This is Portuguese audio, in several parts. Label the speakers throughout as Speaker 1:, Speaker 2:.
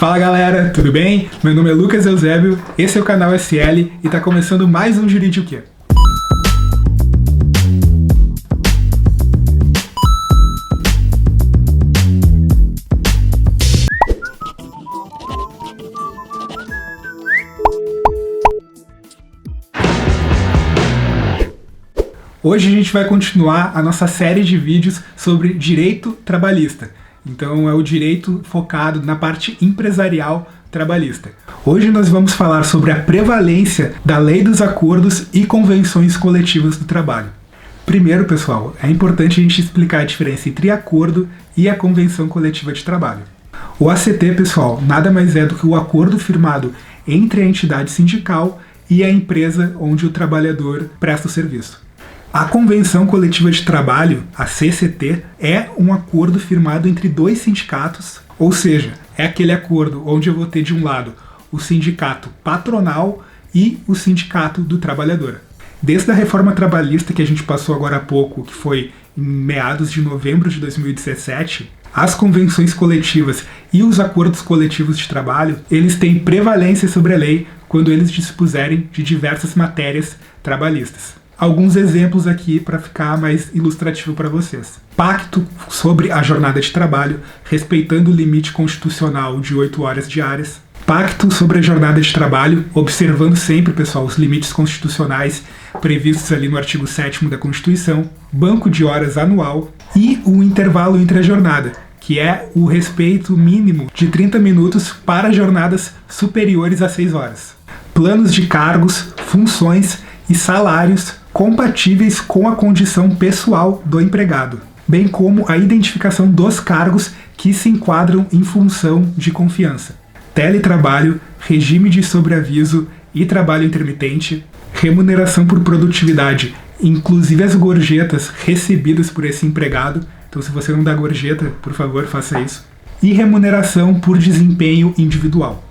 Speaker 1: Fala galera, tudo bem? Meu nome é Lucas Eusébio, esse é o canal SL e tá começando mais um Jurídico o quê? Hoje a gente vai continuar a nossa série de vídeos sobre direito trabalhista. Então é o direito focado na parte empresarial trabalhista. Hoje nós vamos falar sobre a prevalência da lei dos acordos e convenções coletivas do trabalho. Primeiro, pessoal, é importante a gente explicar a diferença entre acordo e a convenção coletiva de trabalho. O ACT, pessoal, nada mais é do que o acordo firmado entre a entidade sindical e a empresa onde o trabalhador presta o serviço. A Convenção Coletiva de Trabalho, a CCT, é um acordo firmado entre dois sindicatos, ou seja, é aquele acordo onde eu vou ter de um lado o sindicato patronal e o sindicato do trabalhador. Desde a reforma trabalhista que a gente passou agora há pouco, que foi em meados de novembro de 2017, as convenções coletivas e os acordos coletivos de trabalho, eles têm prevalência sobre a lei quando eles dispuserem de diversas matérias trabalhistas. Alguns exemplos aqui para ficar mais ilustrativo para vocês. Pacto sobre a jornada de trabalho, respeitando o limite constitucional de 8 horas diárias. Pacto sobre a jornada de trabalho, observando sempre, pessoal, os limites constitucionais previstos ali no artigo 7º da Constituição. Banco de horas anual e o intervalo entre a jornada, que é o respeito mínimo de 30 minutos para jornadas superiores a 6 horas. Planos de cargos, funções e salários compatíveis com a condição pessoal do empregado, bem como a identificação dos cargos que se enquadram em função de confiança. Teletrabalho, regime de sobreaviso e trabalho intermitente, remuneração por produtividade, inclusive as gorjetas recebidas por esse empregado. Então, se você não dá gorjeta, por favor, faça isso. E remuneração por desempenho individual.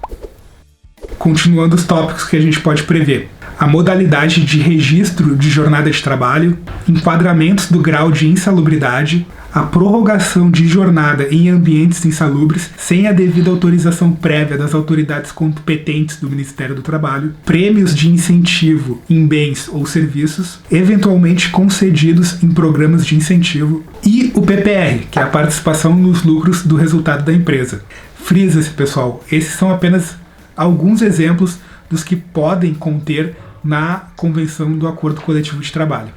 Speaker 1: Continuando os tópicos que a gente pode prever. A modalidade de registro de jornada de trabalho, enquadramentos do grau de insalubridade, a prorrogação de jornada em ambientes insalubres sem a devida autorização prévia das autoridades competentes do Ministério do Trabalho, prêmios de incentivo em bens ou serviços, eventualmente concedidos em programas de incentivo, e o PPR, que é a participação nos lucros do resultado da empresa. Frisa-se, pessoal, esses são apenas alguns exemplos dos que podem conter na Convenção do Acordo Coletivo de Trabalho.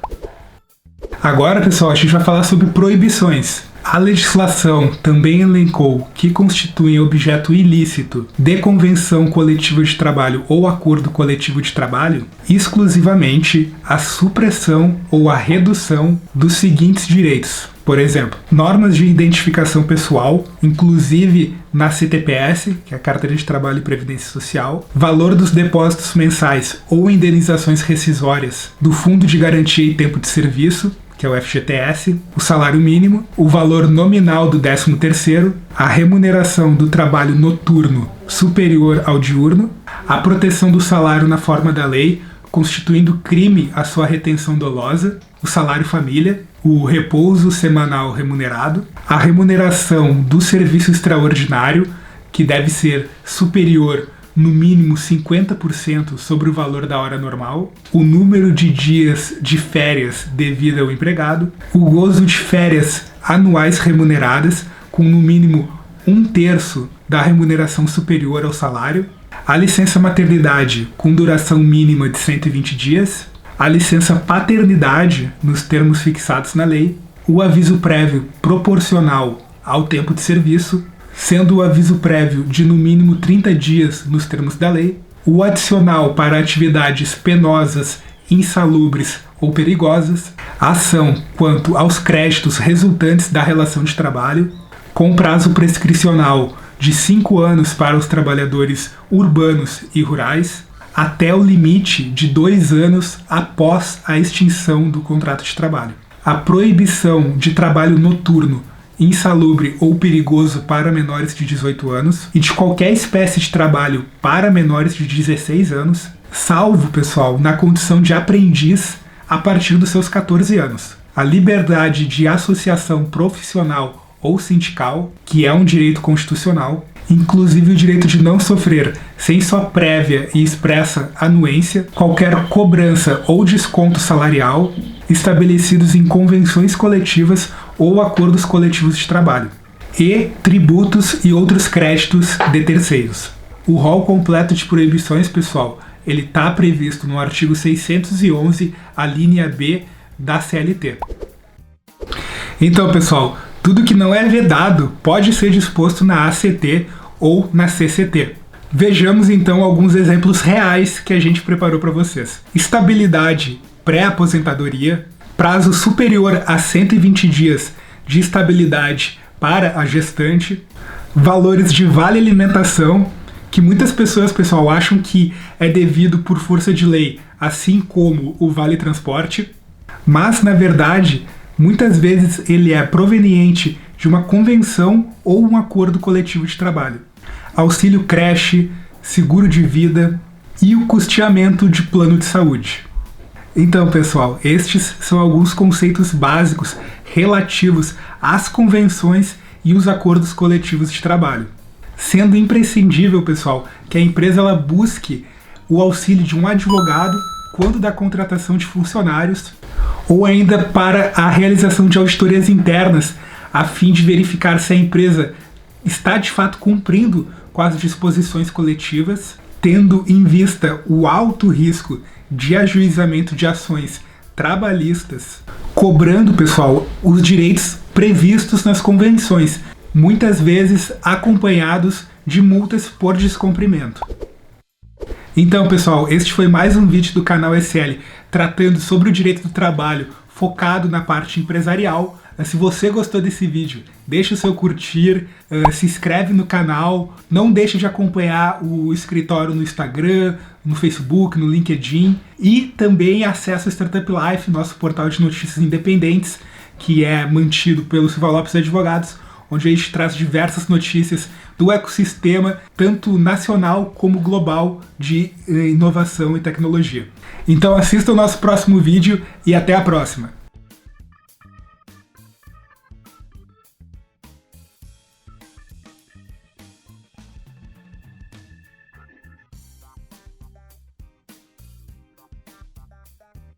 Speaker 1: Agora, pessoal, a gente vai falar sobre proibições. A legislação também elencou que constituem objeto ilícito de convenção coletiva de trabalho ou acordo coletivo de trabalho exclusivamente a supressão ou a redução dos seguintes direitos. Por exemplo, normas de identificação pessoal, inclusive na CTPS, que é a Carteira de Trabalho e Previdência Social, valor dos depósitos mensais ou indenizações rescisórias do Fundo de Garantia e Tempo de Serviço, que é o FGTS, o salário mínimo, o valor nominal do 13º, a remuneração do trabalho noturno superior ao diurno, a proteção do salário na forma da lei, constituindo crime a sua retenção dolosa, o salário família, o repouso semanal remunerado, a remuneração do serviço extraordinário, que deve ser superior no mínimo 50% sobre o valor da hora normal, o número de dias de férias devido ao empregado, o gozo de férias anuais remuneradas, com no mínimo 1/3 da remuneração superior ao salário, a licença maternidade com duração mínima de 120 dias, a licença paternidade nos termos fixados na lei, o aviso prévio proporcional ao tempo de serviço, sendo o aviso prévio de no mínimo 30 dias nos termos da lei, o adicional para atividades penosas, insalubres ou perigosas, a ação quanto aos créditos resultantes da relação de trabalho, com prazo prescricional de 5 anos para os trabalhadores urbanos e rurais, até o limite de 2 anos após a extinção do contrato de trabalho. A proibição de trabalho noturno, insalubre ou perigoso para menores de 18 anos e de qualquer espécie de trabalho para menores de 16 anos, salvo, pessoal, na condição de aprendiz a partir dos seus 14 anos. A liberdade de associação profissional ou sindical, que é um direito constitucional, inclusive o direito de não sofrer, sem sua prévia e expressa anuência, qualquer cobrança ou desconto salarial estabelecidos em convenções coletivas ou acordos coletivos de trabalho, e tributos e outros créditos de terceiros. O rol completo de proibições, pessoal, ele está previsto no artigo 611, a linha B da CLT. Então, pessoal, tudo que não é vedado pode ser disposto na ACT ou na CCT. Vejamos então alguns exemplos reais que a gente preparou para vocês. Estabilidade pré-aposentadoria, prazo superior a 120 dias de estabilidade para a gestante, valores de vale alimentação, que muitas pessoas, pessoal, acham que é devido por força de lei, assim como o vale transporte, mas na verdade, muitas vezes ele é proveniente de uma convenção ou um acordo coletivo de trabalho. Auxílio creche, seguro de vida e o custeamento de plano de saúde. Então, pessoal, estes são alguns conceitos básicos relativos às convenções e os acordos coletivos de trabalho. Sendo imprescindível, pessoal, que a empresa ela busque o auxílio de um advogado quando da contratação de funcionários ou ainda para a realização de auditorias internas, a fim de verificar se a empresa está de fato cumprindo com as disposições coletivas, tendo em vista o alto risco de ajuizamento de ações trabalhistas, cobrando, pessoal, os direitos previstos nas convenções, muitas vezes acompanhados de multas por descumprimento. Então, pessoal, este foi mais um vídeo do canal SL tratando sobre o direito do trabalho focado na parte empresarial. Se você gostou desse vídeo, deixa o seu curtir, se inscreve no canal, não deixe de acompanhar o escritório no Instagram, no Facebook, no LinkedIn e também acessa o Startup Life, nosso portal de notícias independentes, que é mantido pelo Silva Lopes Advogados, onde a gente traz diversas notícias do ecossistema, tanto nacional como global, de inovação e tecnologia. Então assista o nosso próximo vídeo e até a próxima!